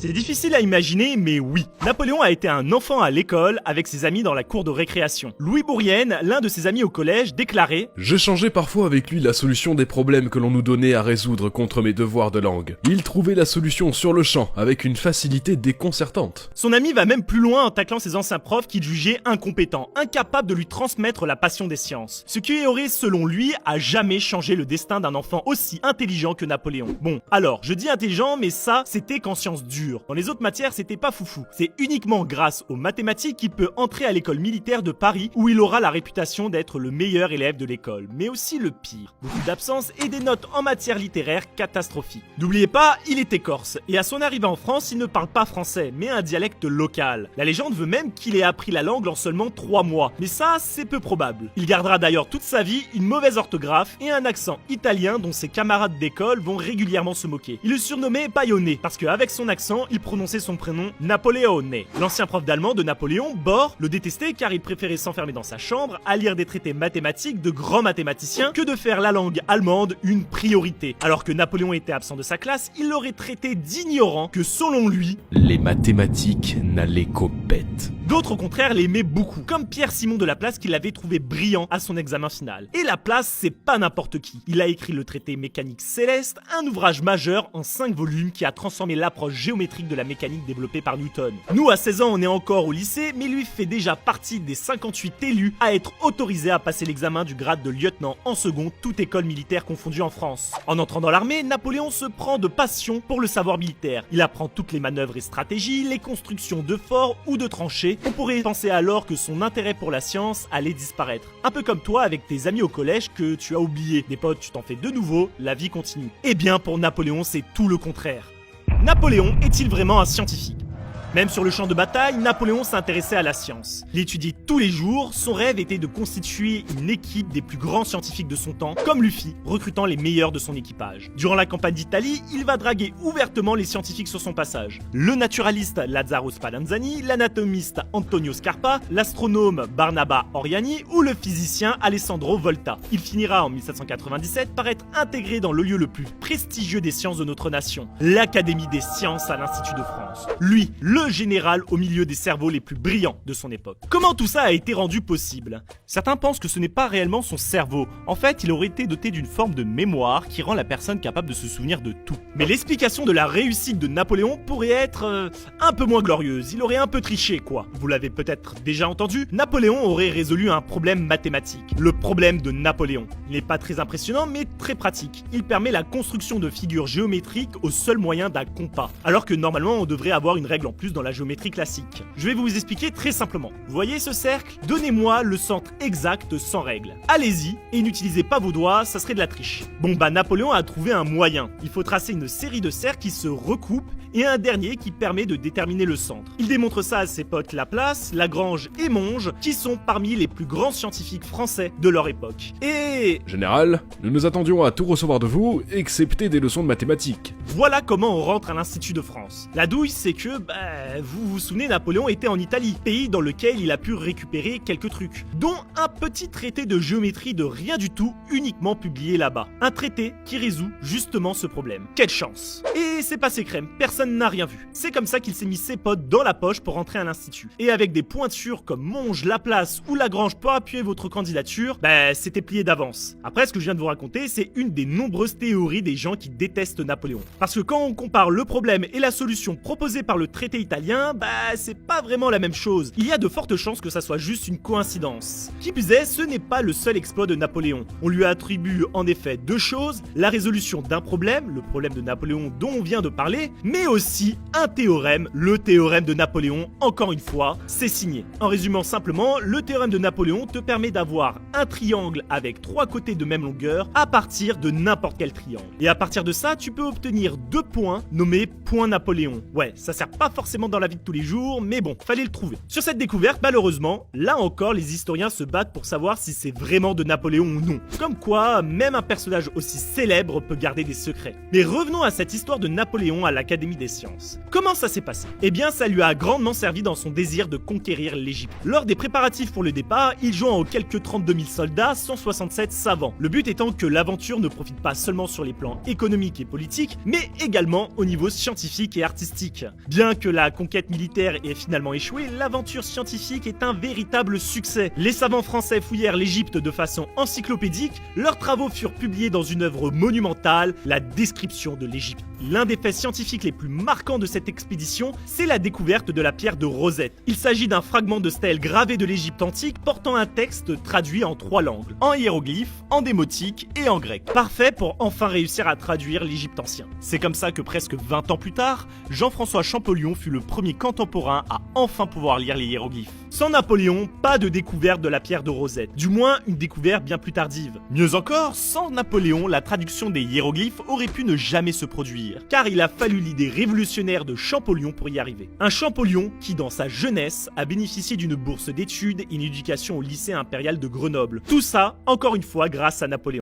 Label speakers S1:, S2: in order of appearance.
S1: C'est difficile à imaginer, mais oui. Napoléon a été un enfant à l'école avec ses amis dans la cour de récréation. Louis Bourrienne, l'un de ses amis au collège, déclarait «
S2: J'échangeais parfois avec lui la solution des problèmes que l'on nous donnait à résoudre contre mes devoirs de langue. Il trouvait la solution sur le champ, avec une facilité déconcertante. »
S1: Son ami va même plus loin en taclant ses anciens profs qu'il jugeait incompétents, incapables de lui transmettre la passion des sciences. Ce qui aurait, selon lui, à jamais changé le destin d'un enfant aussi intelligent que Napoléon. Bon, alors, je dis intelligent, mais ça, c'était qu'en sciences dures. Dans les autres matières, c'était pas foufou. C'est uniquement grâce aux mathématiques qu'il peut entrer à l'école militaire de Paris, où il aura la réputation d'être le meilleur élève de l'école, mais aussi le pire. Beaucoup d'absences et des notes en matière littéraire catastrophiques. N'oubliez pas, il était corse, et à son arrivée en France, il ne parle pas français, mais un dialecte local. La légende veut même qu'il ait appris la langue en seulement 3 mois, mais ça, c'est peu probable. Il gardera d'ailleurs toute sa vie une mauvaise orthographe et un accent italien dont ses camarades d'école vont régulièrement se moquer. Il le surnommait Paillonnet, parce qu'avec son accent, il prononçait son prénom Napoléone. L'ancien prof d'allemand de Napoléon, Bohr, le détestait car il préférait s'enfermer dans sa chambre à lire des traités mathématiques de grands mathématiciens que de faire la langue allemande une priorité. Alors que Napoléon était absent de sa classe, il l'aurait traité d'ignorant que, selon lui,
S2: les mathématiques n'allaient qu'aux bêtes.
S1: D'autres au contraire l'aimaient beaucoup, comme Pierre-Simon de Laplace qui l'avait trouvé brillant à son examen final. Et Laplace, c'est pas n'importe qui. Il a écrit le traité mécanique céleste, un ouvrage majeur en 5 volumes qui a transformé l'approche géométrique de la mécanique développée par Newton. Nous, à 16 ans, on est encore au lycée, mais lui fait déjà partie des 58 élus à être autorisés à passer l'examen du grade de lieutenant en second, toute école militaire confondue en France. En entrant dans l'armée, Napoléon se prend de passion pour le savoir militaire. Il apprend toutes les manœuvres et stratégies, les constructions de forts ou de tranchées. On pourrait penser alors que son intérêt pour la science allait disparaître. Un peu comme toi avec tes amis au collège que tu as oublié. Des potes, tu t'en fais de nouveau, la vie continue. Eh bien, pour Napoléon, c'est tout le contraire. Napoléon est-il vraiment un scientifique ? Même sur le champ de bataille, Napoléon s'intéressait à la science. Il étudiait tous les jours, son rêve était de constituer une équipe des plus grands scientifiques de son temps, comme Luffy, recrutant les meilleurs de son équipage. Durant la campagne d'Italie, il va draguer ouvertement les scientifiques sur son passage. Le naturaliste Lazzaro Spallanzani, l'anatomiste Antonio Scarpa, l'astronome Barnaba Oriani ou le physicien Alessandro Volta. Il finira en 1797 par être intégré dans le lieu le plus prestigieux des sciences de notre nation, l'Académie des sciences à l'Institut de France. Lui, le général au milieu des cerveaux les plus brillants de son époque. Comment tout ça a été rendu possible ? Certains pensent que ce n'est pas réellement son cerveau. En fait, il aurait été doté d'une forme de mémoire qui rend la personne capable de se souvenir de tout. Mais l'explication de la réussite de Napoléon pourrait être un peu moins glorieuse. Il aurait un peu triché, quoi. Vous l'avez peut-être déjà entendu, Napoléon aurait résolu un problème mathématique. Le problème de Napoléon. Il n'est pas très impressionnant, mais très pratique. Il permet la construction de figures géométriques au seul moyen d'un compas. Alors que normalement, on devrait avoir une règle en plus dans la géométrie classique. Je vais vous expliquer très simplement. Vous voyez ce cercle ? Donnez-moi le centre exact sans règle. Allez-y, et n'utilisez pas vos doigts, ça serait de la triche. Bon bah Napoléon a trouvé un moyen. Il faut tracer une série de cercles qui se recoupent et un dernier qui permet de déterminer le centre. Il démontre ça à ses potes Laplace, Lagrange et Monge, qui sont parmi les plus grands scientifiques français de leur époque. Et...
S2: Général, nous nous attendions à tout recevoir de vous, excepté des leçons de mathématiques.
S1: Voilà comment on rentre à l'Institut de France. La douille, c'est que, vous vous souvenez, Napoléon était en Italie, pays dans lequel il a pu récupérer quelques trucs, dont un petit traité de géométrie de rien du tout, uniquement publié là-bas. Un traité qui résout justement ce problème. Quelle chance! Et c'est passé crème, personne n'a rien vu. C'est comme ça qu'il s'est mis ses potes dans la poche pour entrer à l'Institut. Et avec des pointures comme Monge, Laplace ou Lagrange pour appuyer votre candidature, c'était plié d'avance. Après, ce que je viens de vous raconter, c'est une des nombreuses théories des gens qui détestent Napoléon. Parce que quand on compare le problème et la solution proposée par le traité italien, c'est pas vraiment la même chose. Il y a de fortes chances que ça soit juste une coïncidence. Qui plus est, ce n'est pas le seul exploit de Napoléon. On lui attribue en effet 2 choses, la résolution d'un problème, le problème de Napoléon dont on vient de parler, mais aussi un théorème, le théorème de Napoléon, encore une fois, c'est signé. En résumant simplement, le théorème de Napoléon te permet d'avoir un triangle avec 3 côtés de même longueur à partir de n'importe quel triangle. Et à partir de ça, tu peux obtenir 2 points nommés points Napoléon. Ouais, ça sert pas forcément dans la vie de tous les jours, mais bon, fallait le trouver. Sur cette découverte, malheureusement, là encore, les historiens se battent pour savoir si c'est vraiment de Napoléon ou non. Comme quoi, même un personnage aussi célèbre peut garder des secrets. Mais revenons à cette histoire de Napoléon à l'Académie des sciences. Comment ça s'est passé ? Eh bien, ça lui a grandement servi dans son désir de conquérir l'Égypte. Lors des préparatifs pour le départ, il joint aux quelques 32 000 soldats 167 savants. Le but étant que l'aventure ne profite pas seulement sur les plans économiques et politiques, mais mais également au niveau scientifique et artistique. Bien que la conquête militaire ait finalement échoué, l'aventure scientifique est un véritable succès. Les savants français fouillèrent l'Égypte de façon encyclopédique, leurs travaux furent publiés dans une œuvre monumentale, la description de l'Égypte. L'un des faits scientifiques les plus marquants de cette expédition, c'est la découverte de la pierre de Rosette. Il s'agit d'un fragment de stèle gravé de l'Égypte antique portant un texte traduit en 3 langues, en hiéroglyphes, en démotique et en grec. Parfait pour enfin réussir à traduire l'Égypte ancien. C'est comme ça que presque 20 ans plus tard, Jean-François Champollion fut le premier contemporain à enfin pouvoir lire les hiéroglyphes. Sans Napoléon, pas de découverte de la pierre de Rosette, du moins une découverte bien plus tardive. Mieux encore, sans Napoléon, la traduction des hiéroglyphes aurait pu ne jamais se produire, car il a fallu l'idée révolutionnaire de Champollion pour y arriver. Un Champollion qui, dans sa jeunesse, a bénéficié d'une bourse d'études et une éducation au lycée impérial de Grenoble. Tout ça, encore une fois, grâce à Napoléon.